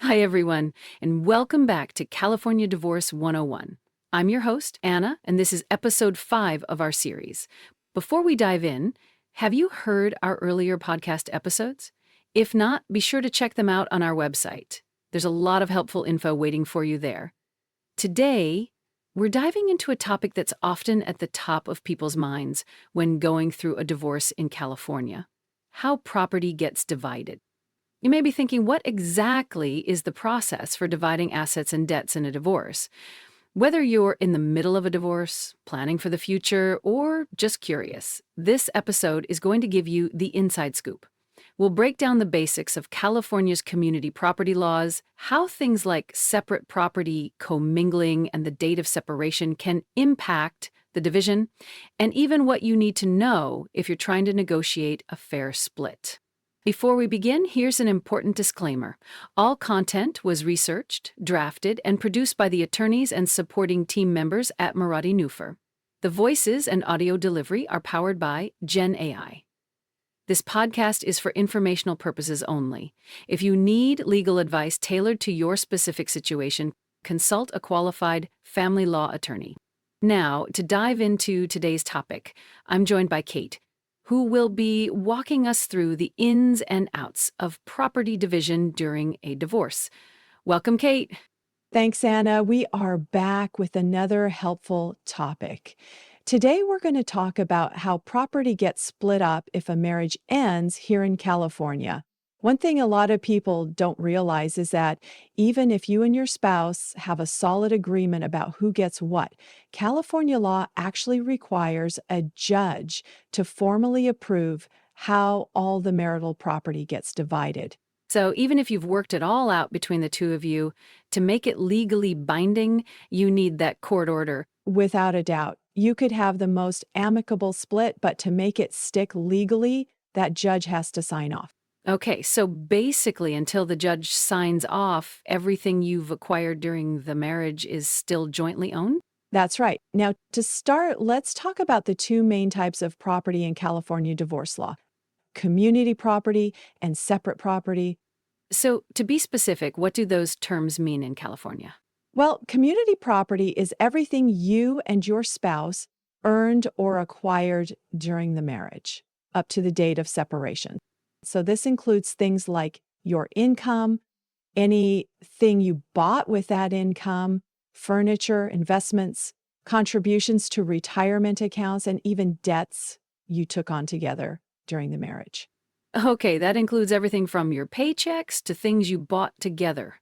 Hi, everyone, and welcome back to California Divorce 101. I'm your host, Anna, and this is episode 5 of our series. Before we dive in, have you heard our earlier podcast episodes? If not, be sure to check them out on our website. There's a lot of helpful info waiting for you there. Today, we're diving into a topic that's often at the top of people's minds when going through a divorce in California: how property gets divided. You may be thinking, what exactly is the process for dividing assets and debts in a divorce? Whether you're in the middle of a divorce, planning for the future, or just curious, this episode is going to give you the inside scoop. We'll break down the basics of California's community property laws, how things like separate property, commingling, and the date of separation can impact the division, and even what you need to know if you're trying to negotiate a fair split. Before we begin, here's an important disclaimer. All content was researched, drafted, and produced by the attorneys and supporting team members at Marathi Newfer. The voices and audio delivery are powered by Gen AI. This podcast is for informational purposes only. If you need legal advice tailored to your specific situation, consult a qualified family law attorney. Now, to dive into today's topic, I'm joined by Kate, who will be walking us through the ins and outs of property division during a divorce. Welcome, Kate. Thanks, Anna. We are back with another helpful topic. Today, we're going to talk about how property gets split up if a marriage ends here in California. One thing a lot of people don't realize is that even if you and your spouse have a solid agreement about who gets what, California law actually requires a judge to formally approve how all the marital property gets divided. So even if you've worked it all out between the two of you, to make it legally binding, you need that court order. Without a doubt, you could have the most amicable split, but to make it stick legally, that judge has to sign off. Okay, so basically, until the judge signs off, everything you've acquired during the marriage is still jointly owned? That's right. Now, to start, let's talk about the two main types of property in California divorce law: community property and separate property. So, to be specific, what do those terms mean in California? Well, community property is everything you and your spouse earned or acquired during the marriage up to the date of separation. So this includes things like your income, anything you bought with that income, furniture, investments, contributions to retirement accounts, and even debts you took on together during the marriage. Okay, that includes everything from your paychecks to things you bought together,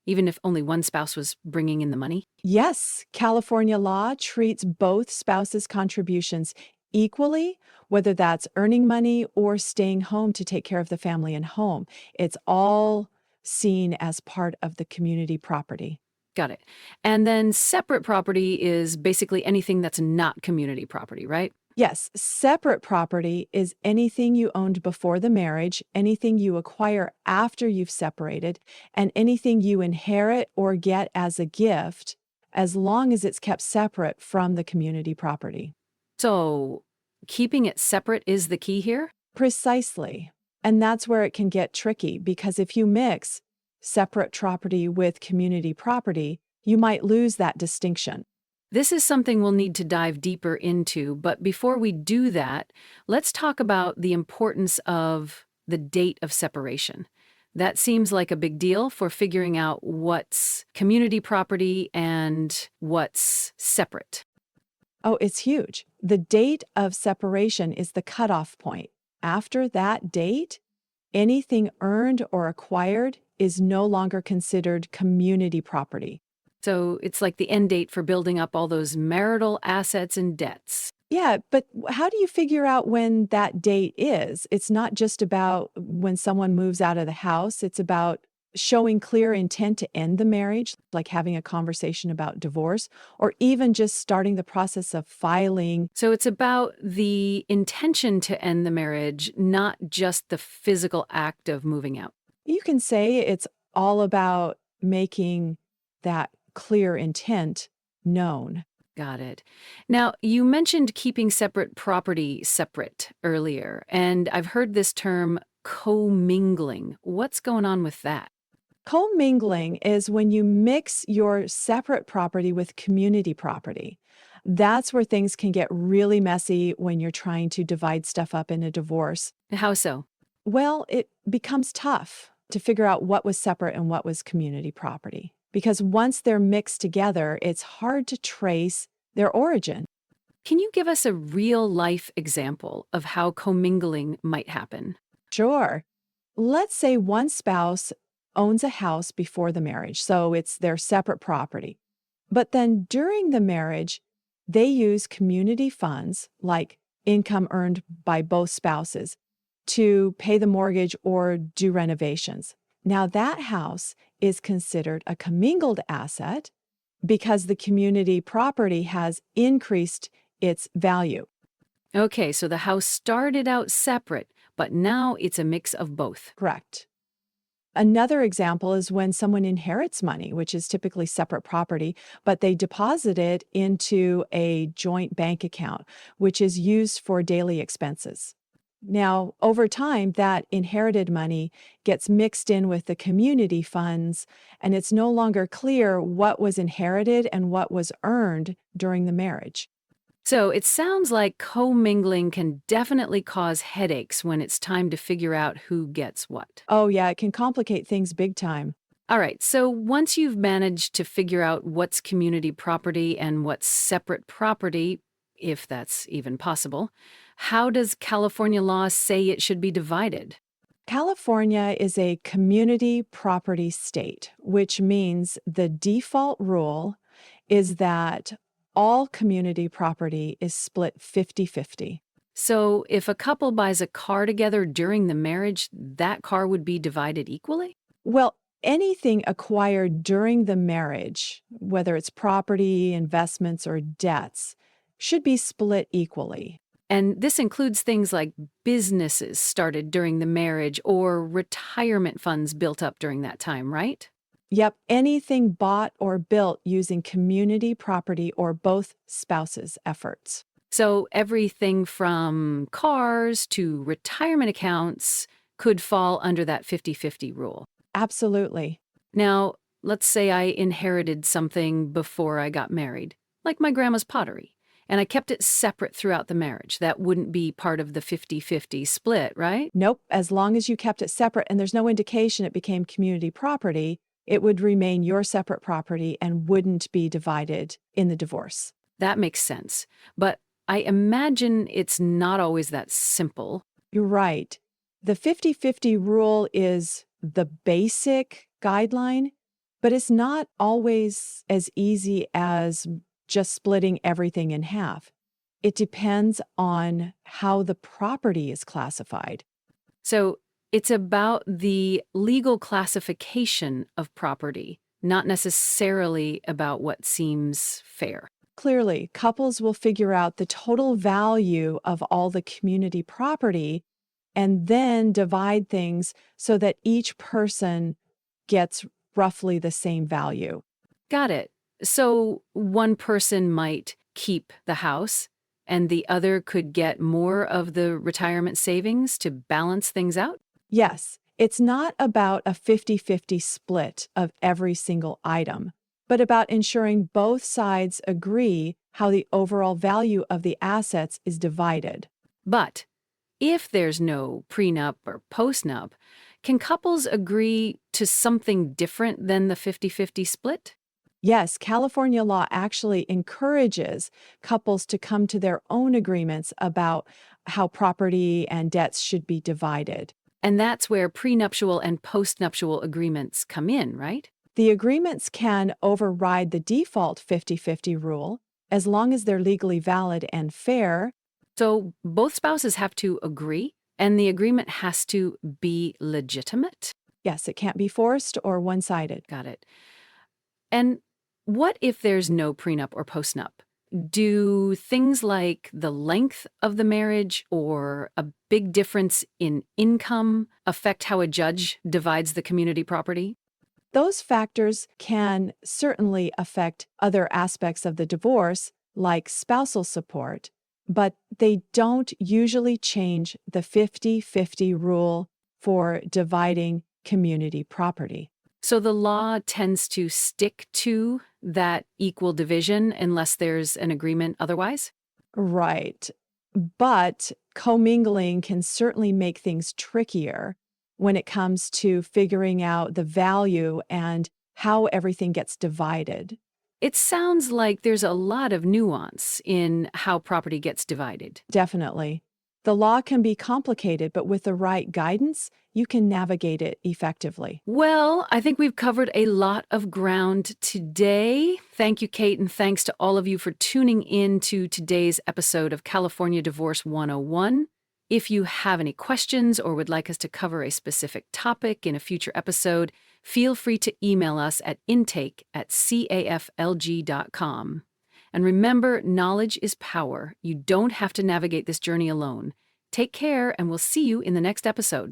even if only one spouse was bringing in the money? Yes, California law treats both spouses' contributions equally, whether that's earning money or staying home to take care of the family and home. It's all seen as part of the community property. Got it. And then separate property is basically anything that's not community property, right? Yes, separate property is anything you owned before the marriage, anything you acquire after you've separated, and anything you inherit or get as a gift, as long as it's kept separate from the community property. So, keeping it separate is the key here? Precisely. And that's where it can get tricky, because if you mix separate property with community property, you might lose that distinction. This is something we'll need to dive deeper into, but before we do that, let's talk about the importance of the date of separation. That seems like a big deal for figuring out what's community property and what's separate. Oh, it's huge. The date of separation is the cutoff point. After that date, anything earned or acquired is no longer considered community property. So it's like the end date for building up all those marital assets and debts. Yeah, but how do you figure out when that date is? It's not just about when someone moves out of the house. It's about showing clear intent to end the marriage, like having a conversation about divorce, or even just starting the process of filing. So it's about the intention to end the marriage, not just the physical act of moving out. You can say it's all about making that clear intent known. Got it. Now, you mentioned keeping separate property separate earlier, and I've heard this term commingling. What's going on with that? Commingling is when you mix your separate property with community property. That's where things can get really messy when you're trying to divide stuff up in a divorce. How so? Well, it becomes tough to figure out what was separate and what was community property. Because once they're mixed together, it's hard to trace their origin. Can you give us a real life example of how commingling might happen? Sure. Let's say one spouse owns a house before the marriage, so it's their separate property. But then during the marriage, they use community funds, like income earned by both spouses, to pay the mortgage or do renovations. Now, that house is considered a commingled asset because the community property has increased its value. Okay, so the house started out separate, but now it's a mix of both. Correct. Another example is when someone inherits money, which is typically separate property, but they deposit it into a joint bank account, which is used for daily expenses. Now, over time, that inherited money gets mixed in with the community funds, and it's no longer clear what was inherited and what was earned during the marriage. So it sounds like commingling can definitely cause headaches when it's time to figure out who gets what. Oh, yeah, it can complicate things big time. All right, so once you've managed to figure out what's community property and what's separate property, if that's even possible, how does California law say it should be divided? California is a community property state, which means the default rule is that all community property is split 50-50. So if a couple buys a car together during the marriage, that car would be divided equally? Well, anything acquired during the marriage, whether it's property, investments, or debts, should be split equally. And this includes things like businesses started during the marriage or retirement funds built up during that time, right? Yep, anything bought or built using community property or both spouses' efforts. So everything from cars to retirement accounts could fall under that 50-50 rule. Absolutely. Now, let's say I inherited something before I got married, like my grandma's pottery, and I kept it separate throughout the marriage. That wouldn't be part of the 50-50 split, right? Nope, as long as you kept it separate and there's no indication it became community property, it would remain your separate property and wouldn't be divided in the divorce. That makes sense. But I imagine it's not always that simple. You're right. The 50-50 rule is the basic guideline, but it's not always as easy as just splitting everything in half. It depends on how the property is classified. So it's about the legal classification of property, not necessarily about what seems fair. Clearly, couples will figure out the total value of all the community property and then divide things so that each person gets roughly the same value. Got it. So one person might keep the house and the other could get more of the retirement savings to balance things out? Yes, it's not about a 50-50 split of every single item, but about ensuring both sides agree how the overall value of the assets is divided. But if there's no prenup or postnup, can couples agree to something different than the 50-50 split? Yes, California law actually encourages couples to come to their own agreements about how property and debts should be divided. And that's where prenuptial and postnuptial agreements come in, right? The agreements can override the default 50-50 rule as long as they're legally valid and fair. So both spouses have to agree, and the agreement has to be legitimate? Yes, it can't be forced or one-sided. Got it. And what if there's no prenup or postnup? Do things like the length of the marriage or a big difference in income affect how a judge divides the community property? Those factors can certainly affect other aspects of the divorce, like spousal support, but they don't usually change the 50-50 rule for dividing community property. So the law tends to stick to that equal division unless there's an agreement otherwise? Right. But commingling can certainly make things trickier when it comes to figuring out the value and how everything gets divided. It sounds like there's a lot of nuance in how property gets divided. Definitely. The law can be complicated, but with the right guidance, you can navigate it effectively. Well, I think we've covered a lot of ground today. Thank you, Kate, and thanks to all of you for tuning in to today's episode of California Divorce 101. If you have any questions or would like us to cover a specific topic in a future episode, feel free to email us at intake@caflg.com. And remember, knowledge is power. You don't have to navigate this journey alone. Take care, and we'll see you in the next episode.